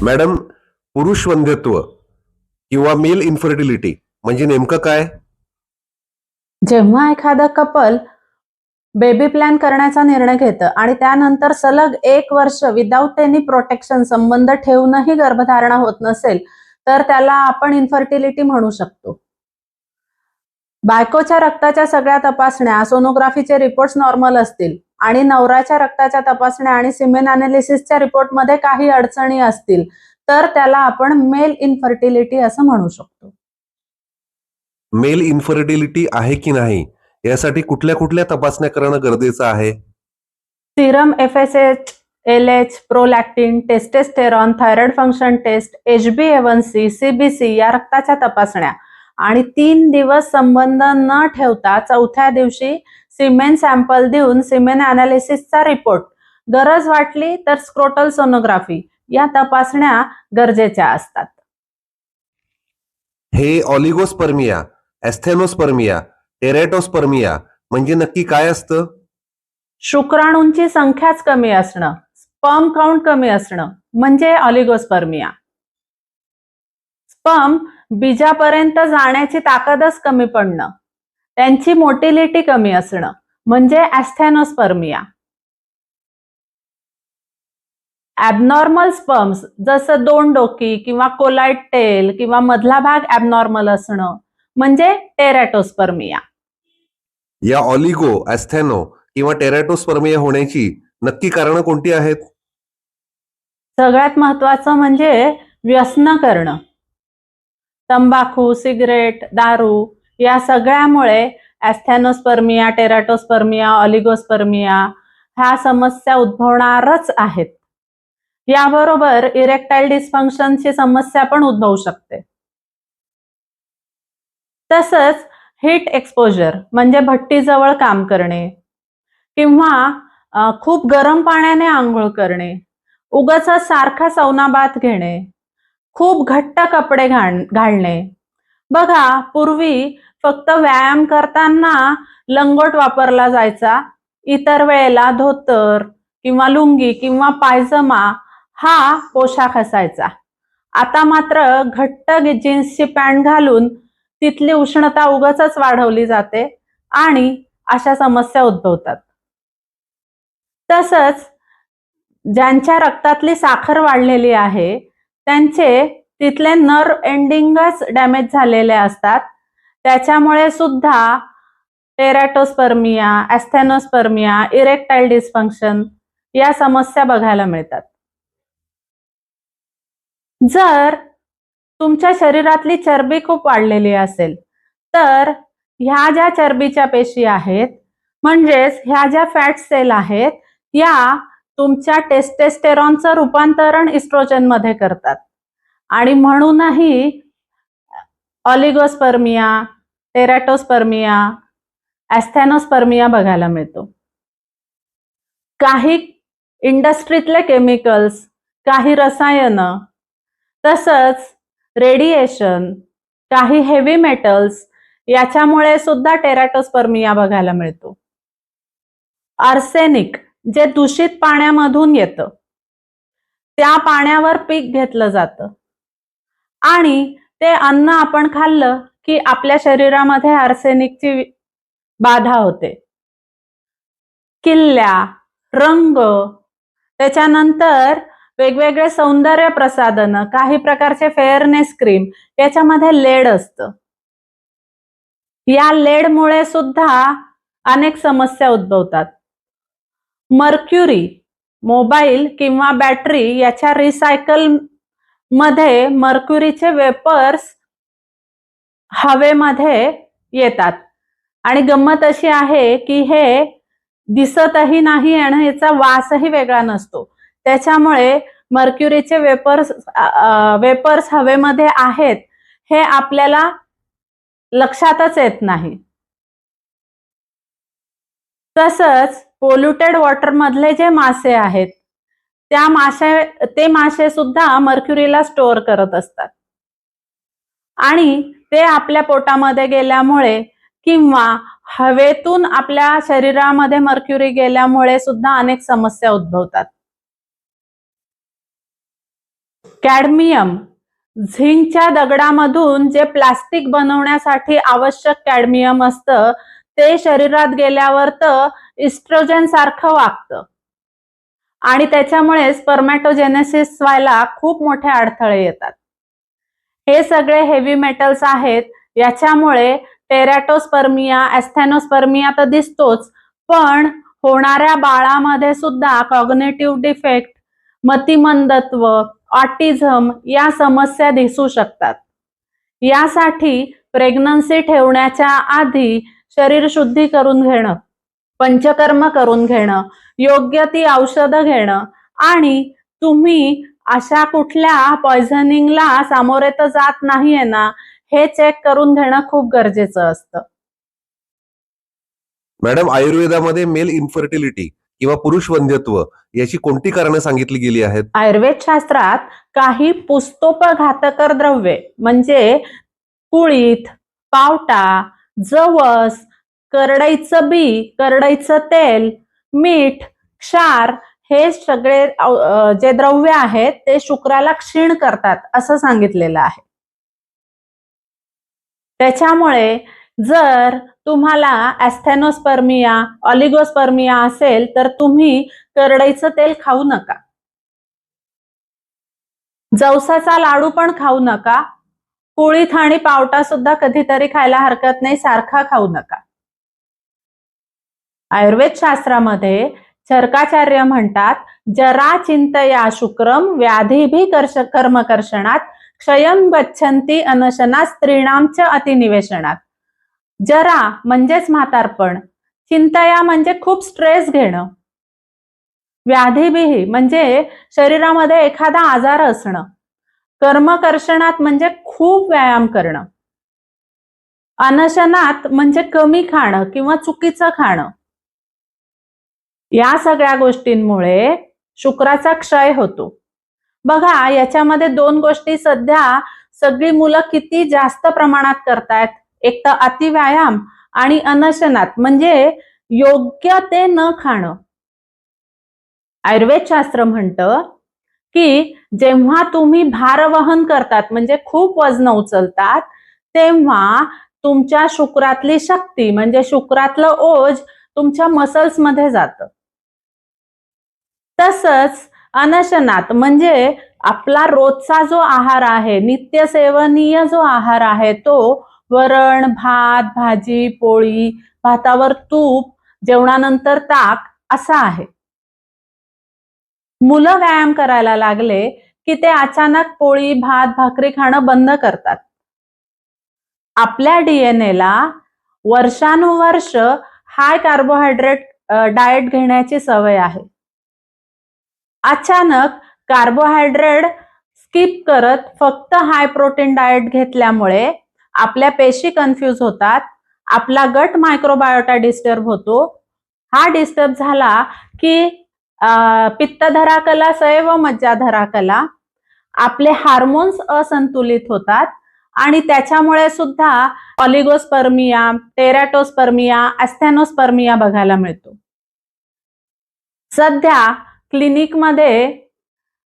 Madam, पुरुष वंध्यत्व किंवा mail infertility म्हणजे नेमकं काय? जेव्हा एखादं कपल बेबी प्लॅन करण्याचा निर्णय घेतं आणि त्यानंतर सलग 1 वर्ष विदाऊट एनी प्रोटेक्शन संबंध ठेवूनही गर्भधारणा होत नसेल तर त्याला आपण इन्फर्टिलिटी म्हणू शकतो. बायकोच्या रक्ताच्या सगळ्या तपासण्या, सोनोग्राफीचे रिपोर्ट्स नॉर्मल असतील आणि नवऱ्याच्या रक्ताच्या तपासण्या आणि सिमेन अनालिसिसच्या रिपोर्टमध्ये काही अडचणी असतील तर त्याला आपण मेल इन्फर्टिलिटी असं म्हणू शकतो. मेल इन्फर्टिलिटी आहे की नाही यासाठी कुठल्या कुठल्या तपासण्या करणं गरजेचं आहे? Serum FSH, LH, prolactin, testosterone, thyroid function test, HbA1c, CBC या रक्ताच्या तपासण्या आणि 3 दिवस संबंध न ठेवता 4थ्या दिवशी सिमेन सॅम्पल देऊन सिमेन अनालिसिसचा रिपोर्ट, गरज वाटली तर स्क्रोटल सोनोग्राफी या तपासण्या गरजेच्या असतात. हे ऑलिगोस्पर्मिया, ॲस्थेनोस्पर्मिया, टेरॅटोस्पर्मिया म्हणजे नक्की काय असतं? शुक्राणूंची संख्याच कमी असणं, स्पर्म काउंट कमी असणं म्हणजे ऑलिगोस्पर्मिया. स्पर्म बीजापर्यंत जाण्याची ताकदच कमी पडणं, त्यांची मोटिलिटी कमी असणं म्हणजे ॲस्थेनोस्पर्मिया. ॲबनॉर्मल स्पर्म्स जसं 2 डोकी किंवा कोलाइड टेल किंवा मधला भाग ॲबनॉर्मल असणं म्हणजे टेरॅटोस्पर्मिया. या ऑलिगो, ॲस्थेनो किंवा टेरॅटोस्पर्मिया होण्याची नक्की कारणं कोणती आहेत? सगळ्यात महत्वाचं म्हणजे व्यसन करणं. तंबाखू, सिगरेट, दारू या सगळ्यामुळे ॲस्थेनोस्पर्मिया, टेरॅटोस्पर्मिया, ऑलिगोस्पर्मिया ह्या समस्या उद्भवणारच आहेत. याबरोबर इरेक्टाईल डिस्फंक्शनची समस्या पण उद्भवू शकते. तसंच हीट एक्सपोजर म्हणजे भट्टीजवळ काम करणे किंवा खूप गरम पाण्याने आंघोळ करणे, उगाचच सारखा सौनाबाथ घेणे, खूप घट्ट कपडे घालणे. बघा, पूर्वी फक्त व्यायाम करताना लंगोट वापरला जायचा, इतर वेळेला धोतर किंवा लुंगी किंवा पायजमा हा पोशाख असायचा. आता मात्र घट्ट जीन्सची पॅन्ट घालून तिथली उष्णता उगाचच वाढवली जाते आणि अशा समस्या उद्भवतात. तसंच ज्यांच्या रक्तातली साखर वाढलेली आहे त्यांचे तिथले नर्व एंडिंगच डॅमेज झालेले असतात. त्याच्यामुळे सुद्धा टेरॅटोस्पर्मिया, ॲस्थेनोस्पर्मिया, इरेक्टाईल डिस्फंक्शन या समस्या बघायला मिळतात. जर तुमच्या शरीरातली चरबी खूप वाढलेली असेल तर ह्या ज्या चरबीच्या पेशी आहेत म्हणजेच ह्या ज्या फॅट सेल आहेत या तुमच्या टेस्टोस्टेरॉनचं रूपांतरण इस्ट्रोजन मध्ये करतात आणि म्हणूनही ऑलिगोस्पर्मिया, टेरॅटोस्पर्मिया, ॲस्थेनोस्पर्मिया बघायला मिळतो. काही इंडस्ट्रीतले केमिकल्स, काही रसायनं, तसंच रेडिएशन, काही हेवी मेटल्स याच्यामुळे सुद्धा टेरॅटोस्पर्मिया बघायला मिळतो. आर्सेनिक जे दूषित पाण्यामधून येतं, त्या पाण्यावर पीक घेतलं जातं आणि ते अन्न आपण खाल्लं की आपल्या शरीरामध्ये आर्सेनिकची बाधा होते. किल्ल्या, रंग, त्याच्यानंतर वेगवेगळे सौंदर्य प्रसाधनं, काही प्रकारचे फेअरनेस क्रीम याच्यामध्ये लेड असतं. या लेडमुळे सुद्धा अनेक समस्या उद्भवतात. मर्क्युरी, मोबाईल किंवा बॅटरी याच्या रिसायकल मध्ये मर्क्युरीचे वेपर्स हवेमध्ये येतात आणि गंमत अशी आहे की हे दिसतही नाही आणि याचा वासही वेगळा नसतो. त्याच्यामुळे मर्क्युरीचे वेपर्स हवेमध्ये आहेत हे आपल्याला लक्षातच येत नाही. तसंच पोल्युटेड वॉटर मधले जे मासे आहेत ते मासे सुद्धा मर्क्युरीला स्टोअर करत असतात आणि ते आपल्या पोटामध्ये गेल्यामुळे किंवा हवेतून आपल्या शरीरामध्ये मर्क्युरी गेल्यामुळे सुद्धा अनेक समस्या उद्भवतात. कॅडमियम, झिंकच्या दगडामधून जे प्लास्टिक बनवण्यासाठी आवश्यक कॅडमियम असतं ते शरीरात गेल्यावर तर इस्ट्रोजन सारखं वागतं आणि त्याच्यामुळे स्पर्मॅटोजेनेसिस व्हायला खूप मोठे अडथळे येतात. हे सगळे हेवी मेटल्स आहेत. याच्यामुळे टेरॅटोस्पर्मिया, ॲस्थेनोस्पर्मिया तर दिसतोच, पण होणाऱ्या बाळामध्ये सुद्धा कॉग्निटिव्ह डिफेक्ट, मतिमंदत्व, ऑटिझम या समस्या दिसू शकतात. यासाठी प्रेग्नन्सी ठेवण्याच्या आधी शरीर शुद्धी करून घेणं, पंचकर्म करून घेणं, योग्य ती औषधं घेणं आणि तुम्ही अशा कुठल्या पॉइझनिंगला सामोरे तर जात नाहीये ना हे चेक करून घेणं खूप गरजेचं असतं. मॅडम, आयुर्वेदामध्ये मेल इन्फर्टिलिटी किंवा पुरुष वंध्यत्व याची कोणती कारणं सांगितली गेली आहेत? आयुर्वेद शास्त्रात काही पुस्तोपघातकर द्रव्ये म्हणजे कुळीथ, पावटा, जवस, करडईचं बी, करडईचं तेल, मीठ, क्षार हे सगळे जे द्रव्य आहेत ते शुक्राला क्षीण करतात असं सांगितलेलं आहे. त्याच्यामुळे जर तुम्हाला ॲस्थेनोस्पर्मिया, ऑलिगोस्पर्मिया असेल तर तुम्ही करडईचं तेल खाऊ नका. जवसाचा लाडू पण खाऊ नका. कुळीथ आणि पावटा सुद्धा कधीतरी खायला हरकत नाही, सारखा खाऊ नका. आयुर्वेद शास्त्रामध्ये चरकाचार्य म्हणतात, जरा चिंतया शुक्रम व्याधीभि कर्मकर्षणात क्षयं गच्छन्ति अनशना स्त्रीणाम च अतिनिवेशनात. जरा म्हणजेच म्हातारपण, चिंतया म्हणजे खूप स्ट्रेस घेणं, व्याधीभि म्हणजे शरीरामध्ये एखादा आजार असणं, कर्मकर्षणात म्हणजे खूप व्यायाम करणं, अनशनात म्हणजे कमी खाणं किंवा चुकीचं खाणं. या सगळ्या गोष्टींमुळे शुक्राचा क्षय होतो. बघा, याच्यामध्ये दोन गोष्टी सध्या सगळी मुलं किती जास्त प्रमाणात करतायत. एक तर अतिव्यायाम आणि अनशनात म्हणजे योग्य ते न खाणं. आयुर्वेद शास्त्र म्हणतं की जेव्हा तुम्ही भारवहन करतात म्हणजे खूप वजन उचलतात तेव्हा तुमच्या शुक्रातली शक्ती म्हणजे शुक्रातलं ओज तुमच्या मसल्स मध्ये जातं. तसंच अनशनात म्हणजे आपला रोजचा जो आहार आहे, नित्यसेवनीय जो आहार आहे तो वरण, भात, भाजी, पोळी, भातावर तूप, जेवणानंतर ताक असा आहे. मुलं व्यायाम करायला लागले की ते अचानक पोळी, भात, भाकरी खाणं बंद करतात. आपल्या डीएनएला वर्षानुवर्ष हाय कार्बोहायड्रेट डाएट घेण्याची सवय आहे. अचानक कार्बोहायड्रेट स्किप करत फक्त हाय प्रोटीन डाएट घेतल्यामुळे आपल्या पेशी कन्फ्यूज होतात, आपला गट मायक्रोबायोटा डिस्टर्ब होतो. हा डिस्टर्ब झाला की पित्तधरा कला सैव मज्जाधरा कला, आपले हार्मोन्स असंतुलित होतात आणि त्याच्यामुळे सुद्धा ऑलिगोस्पर्मिया, टेरॅटोस्पर्मिया, ॲस्थेनोस्पर्मिया बघायला मिळतो. सध्या क्लिनिकमध्ये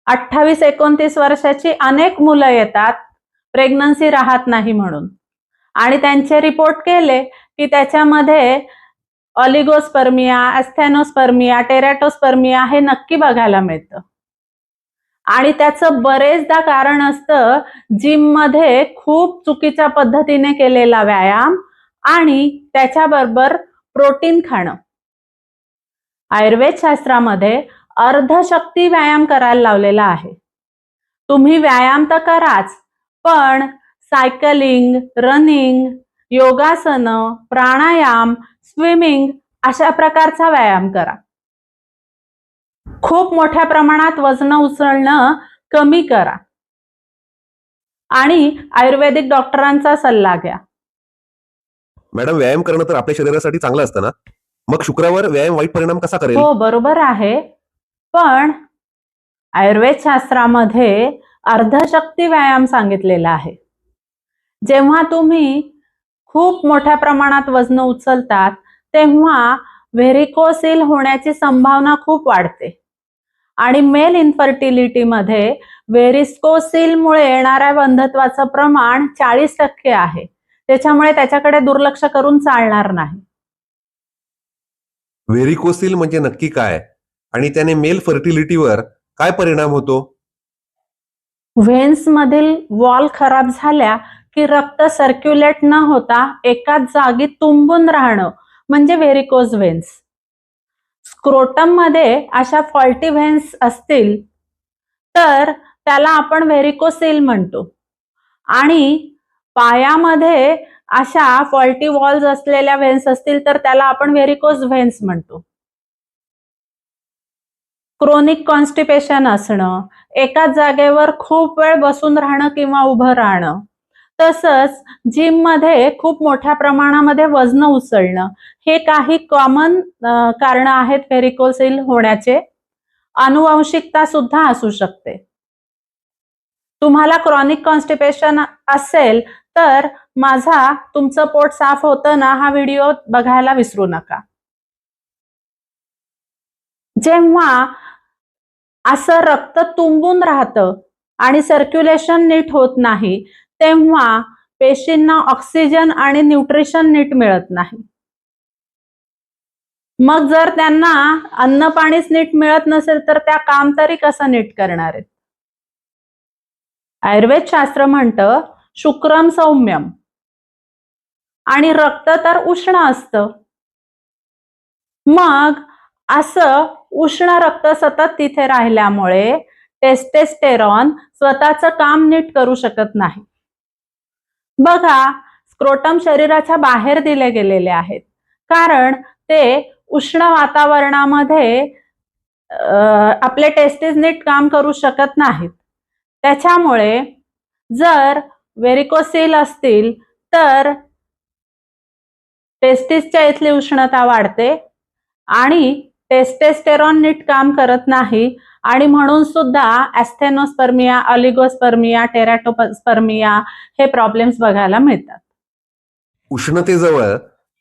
28-29 वर्षाची अनेक मुलं येतात प्रेग्नन्सी राहत नाही म्हणून आणि त्यांचे रिपोर्ट केले की त्याच्यामध्ये ऑलिगोस्पर्मिया, ॲस्थेनोस्पर्मिया, टेरॅटोस्पर्मिया हे नक्की बघायला मिळतं. आणि त्याचं बरेचदा कारण असतं जिम मध्ये खूप चुकीच्या पद्धतीने केलेला व्यायाम आणि त्याच्याबरोबर प्रोटीन खाणं. आयुर्वेद शास्त्रामध्ये अर्धशक्ती व्यायाम करायला लावलेला आहे. तुम्ही व्यायाम तर कराच, पण सायकलिंग, रनिंग, योगासन, प्राणायाम, स्विमिंग अशा प्रकारचा व्यायाम करा. खूप मोठ्या प्रमाणात वजन उचलणं कमी करा आणि आयुर्वेदिक डॉक्टरांचा सल्ला घ्या. मॅडम, व्यायाम करणं तर आपल्या शरीरासाठी चांगलं असतं ना, मग शुक्रावर व्यायाम वाईट परिणाम कसा करेल? हो, बरोबर आहे, पण आयुर्वेद शास्त्रामध्ये अर्धशक्ती व्यायाम सांगितलेला आहे. जेव्हा तुम्ही खूप मोठ्या प्रमाणात वजन उचलतात तेव्हा व्हेरिकोसिल होण्याची संभावना खूप वाढते आणि मेल इन्फर्टिलिटीमध्ये व्हेरिकोसिलमुळे येणाऱ्या वंध्यत्वाचं प्रमाण 40% आहे. त्याच्यामुळे त्याच्याकडे दुर्लक्ष करून चालणार नाही. व्हेरिकोसिल म्हणजे नक्की काय आणि त्याने मेल फर्टिलिटीवर काय परिणाम होतो? व्हेन्स मधील वॉल खराब झाल्या की रक्त सर्क्युलेट न होता एकाच जागी तुंबून राहणं म्हणजे व्हेरिकोज व्हेन्स. स्क्रोटम मध्ये अशा फॉल्टी व्हेन्स असतील तर त्याला आपण व्हेरिकोसिल म्हणतो. आणि पायामध्ये अशा फॉल्टी वॉल्स असलेल्या व्हेन्स असतील तर त्याला आपण व्हेरिकोज व्हेन्स म्हणतो. क्रोनिक कॉन्स्टिपेशन असणं, एकाच जागेवर खूप वेळ बसून राहणं किंवा उभं राहणं, तसंच जिममध्ये खूप मोठ्या प्रमाणामध्ये वजन उचलणं, हे काही कॉमन कारण आहेत व्हेरिकोसिल होण्याचे. अनुवंशिकता सुद्धा असू शकते. तुम्हाला क्रॉनिक कॉन्स्टिपेशन असेल तर माझा तुमचं पोट साफ होतं ना हा व्हिडिओ बघायला विसरू नका. जेव्हा असं रक्त तुंबून राहतं आणि सर्क्युलेशन नीट होत नाही तेव्हा पेशींना ऑक्सिजन आणि न्यूट्रिशन नीट मिळत नाही. मग जर त्यांना अन्न पाणीच नीट मिळत नसेल तर त्या काम तरी कसं नीट करणार आहेत? आयुर्वेद शास्त्र म्हणतं शुक्रम सौम्यम आणि रक्त तर उष्ण असतं. मग असं उष्ण रक्त सतत तिथे राहिल्यामुळे टेस्टेस्टेरॉन स्वतःचं काम नीट करू शकत नाही. बघा, स्क्रोटम शरीराच्या बाहेर दिले गेलेले आहेत कारण ते उष्ण वातावरणामध्ये आपले टेस्टिस नीट काम करू शकत नाहीत. त्याच्यामुळे जर व्हेरिकोसिल असतील तर टेस्टिसच्या इथली उष्णता वाढते आणि टेस्टेस्टेरॉन नीट काम करत नाही आणि म्हणून सुद्धा ॲस्थेनोस्पर्मिया, ऑलिगोस्पर्मिया, टेराटोस्पर्मिया हे प्रॉब्लेम्स बघायला मिळतात. उष्णतेजवळ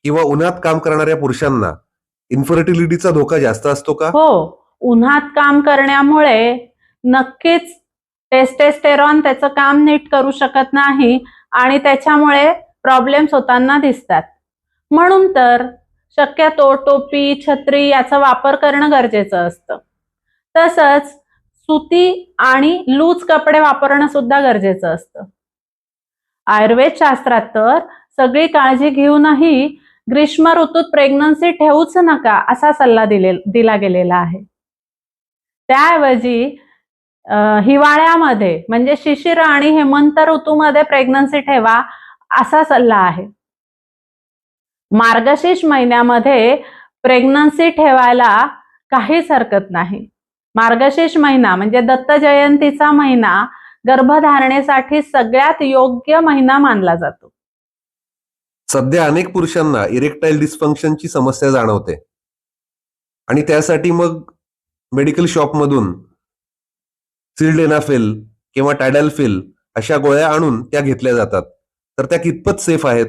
किंवा उन्हात काम करणाऱ्या पुरुषांना इन्फर्टिलिटीचा धोका जास्त असतो का? हो, उन्हात काम करण्यामुळे नक्कीच टेस्टेस्टेरॉन त्याचं काम नीट करू शकत नाही आणि त्याच्यामुळे प्रॉब्लेम्स होताना दिसतात. म्हणून तर शक्यतो टोपी, छत्री याचा वापर करणं गरजेचं असतं. तसंच सुती आणि लूज कपडे वापरणं सुद्धा गरजेचं असतं. आयुर्वेद शास्त्रात तर सगळी काळजी घेऊनही ग्रीष्म ऋतूत प्रेग्नन्सी ठेवूच नका असा सल्ला दिला गेलेला आहे. त्याऐवजी हिवाळ्यामध्ये म्हणजे शिशिर आणि हेमंत ऋतूमध्ये प्रेग्नन्सी ठेवा असा सल्ला आहे. मार्गशीर्ष महिन्यामध्ये प्रेग्नन्सी ठेवायला काहीच हरकत नाही. मार्गशीर्ष महिना म्हणजे दत्त जयंतीचा महिना गर्भधारणेसाठी सगळ्यात योग्य महिना मानला जातो. सध्या अनेक पुरुषांना इरेक्टाईल डिस्फंक्शनची समस्या जाणवते आणि त्यासाठी मग मेडिकल शॉपमधून सिल्डेनाफिल किंवा टॅडॅल्फिल अशा गोळ्या आणून त्या घेतल्या जातात. तर त्या कितपत सेफ आहेत?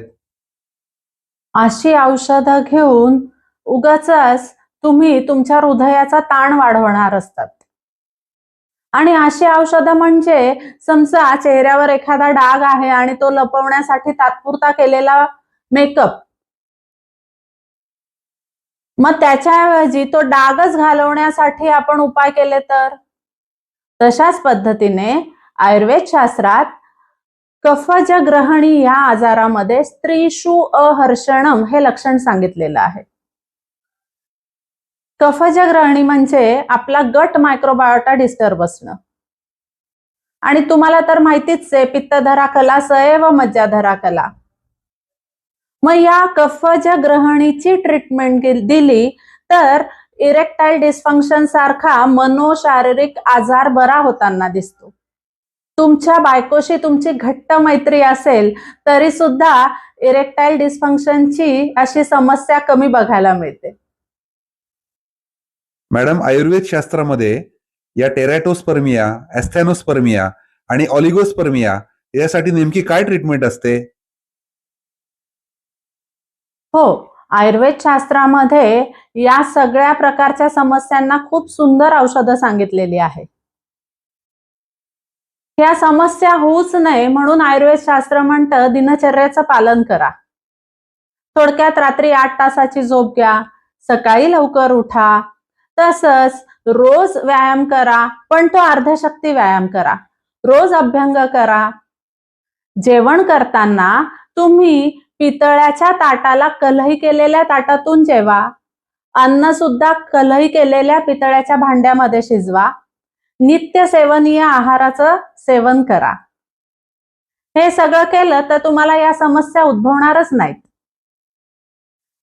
अशी औषधं घेऊन उगाचच तुम्ही तुमच्या हृदयाचा ताण वाढवणार असतात. आणि अशी औषधं म्हणजे समजा चेहऱ्यावर एखादा डाग आहे आणि तो लपवण्यासाठी तात्पुरता केलेला मेकअप, मग त्याच्याऐवजी तो डागच घालवण्यासाठी आपण उपाय केले तर? तशाच पद्धतीने आयुर्वेद शास्त्रात कफजग्रहणी या आजारामध्ये स्त्रीषु अहर्षणम हे लक्षण सांगितलेलं आहे. कफजग्रहणी म्हणजे आपला गट मायक्रोबायोटा डिस्टर्ब असणं. आणि तुम्हाला तर माहितीच आहे पित्तधरा कला सएव मज्जाधरा कला. मग या कफजग्रहणीची ट्रीटमेंट दिली तर इरेक्टाईल डिस्फंक्शन सारखा मनोशारीरिक आजार बरा होताना दिसतो. तुमच्या बायकोशी तुमची घट्ट मैत्री असेल तरी सुद्धा इरेक्टाईल डिस्फंक्शनची अशी समस्या कमी बघायला मिळते. मॅडम, आयुर्वेद शास्त्रामध्ये या टेरॅटोस्पर्मिया, ॲस्थेनोस्पर्मिया आणि ऑलिगोस्पर्मिया यासाठी नेमकी काय ट्रीटमेंट असते? हो, आयुर्वेद शास्त्रामध्ये या सगळ्या प्रकारच्या समस्यांना खूप सुंदर औषधं सांगितलेली आहे. ह्या समस्या होऊच नये म्हणून आयुर्वेद शास्त्र म्हणतं दिनचर्याचं पालन करा. थोडक्यात रात्री 8 तासाची झोप घ्या, सकाळी लवकर उठा, तसंच रोज व्यायाम करा, पण तो अर्धशक्ती व्यायाम करा. रोज अभ्यंग करा. जेवण करताना तुम्ही पितळ्याच्या ताटाला कलही केलेल्या ताटातून जेवा. अन्न सुद्धा कलही केलेल्या पितळ्याच्या भांड्यामध्ये शिजवा. नित्य सेवनीय आहाराचं सेवन करा. हे सगळं केलं तर तुम्हाला या समस्या उद्भवणारच नाहीत.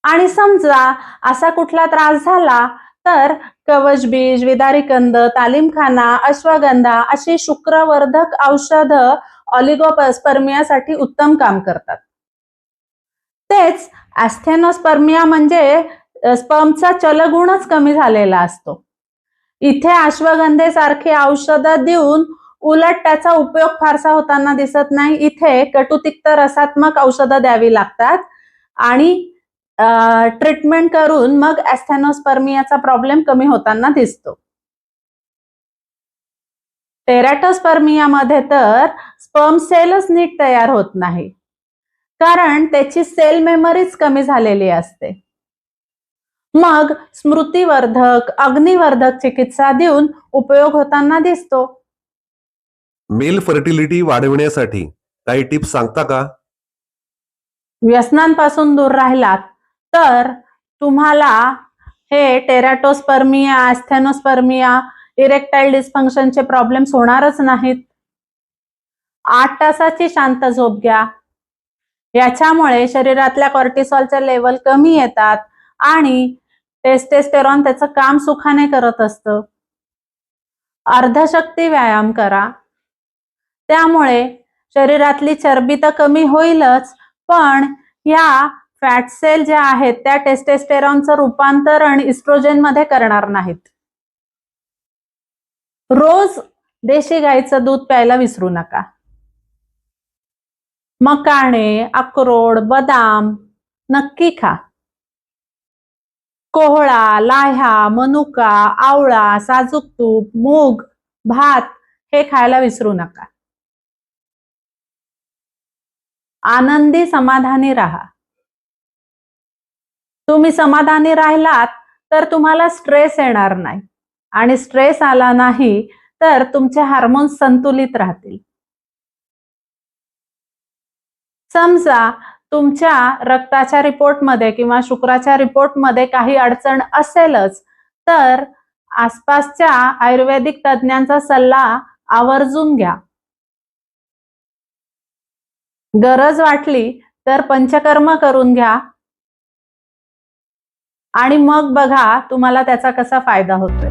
आणि समजा असा कुठला त्रास झाला तर कवचबीज, विदारीकंद, तालीमखाना, अश्वगंधा अशी शुक्रवर्धक औषधं ऑलिगोस्पर्मियासाठी उत्तम काम करतात. तेच ॲस्थेनोस्पर्मिया म्हणजे स्पर्मचा चलगुणच कमी झालेला असतो. इथे अश्वगंधेसारखी औषधं देऊन उलट त्याचा उपयोग फारसा होताना दिसत नाही. इथे कटुतिक्त रसात्मक औषधं द्यावी लागतात आणि ट्रीटमेंट करून मग ॲस्थेनोस्पर्मियाचा प्रॉब्लेम कमी होताना दिसतो. टेरॅटोस्पर्मियामध्ये तर स्पर्म सेलच नीट तयार होत नाही, कारण त्याची सेल मेमरीच कमी झालेली असते. मग स्मृतिवर्धक, अग्निवर्धक चिकित्सा देऊन उपयोग होताना दिसतो. मेल फर्टिलिटी वाढविण्यासाठी काही टिप्स सांगता का? व्यसनांपासून दूर राहिलात तर तुम्हाला हे टेरॅटोस्पर्मिया, ॲस्थेनोस्पर्मिया, इरेक्टाईल डिस्फंक्शनचे प्रॉब्लेम्स होणारच नाहीत. 8 तासाची शांत झोप घ्या. याच्यामुळे शरीरातल्या कॉर्टिसॉलचे लेवल कमी येतात आणि टेस्टेस्टेरॉन त्याचं काम सुखाने करत असतं. अर्धशक्ती व्यायाम करा. त्यामुळे शरीरातली चरबी तर कमी होईलच, पण ह्या फॅट सेल ज्या आहेत त्या टेस्टेस्टेरॉनचं रूपांतरण इस्ट्रोजेनमध्ये करणार नाहीत. रोज देशी गाईचं दूध प्यायला विसरू नका. मकाणे, अक्रोड, बदाम नक्की खा. कोहळा, लाह्या, मनुका, आवळा, साजूक तूप, मूग, भात हे खायला विसरू नका. आनंदी, समाधानी राहा. तुम्ही समाधानी राहिलात तर तुम्हाला स्ट्रेस येणार नाही, आणि स्ट्रेस आला नाही तर तुमचे हार्मोन्स संतुलित राहतील. समजा तुमच्या रक्ताच्या रिपोर्टमध्ये किंवा शुक्राच्या रिपोर्टमध्ये काही अडचण असेलच तर आसपासच्या आयुर्वेदिक तज्ञांचा सल्ला आवर्जून घ्या. गरज वाटली तर पंचकर्म करून घ्या आणि मग बघा तुम्हाला त्याचा कसा फायदा होतोय.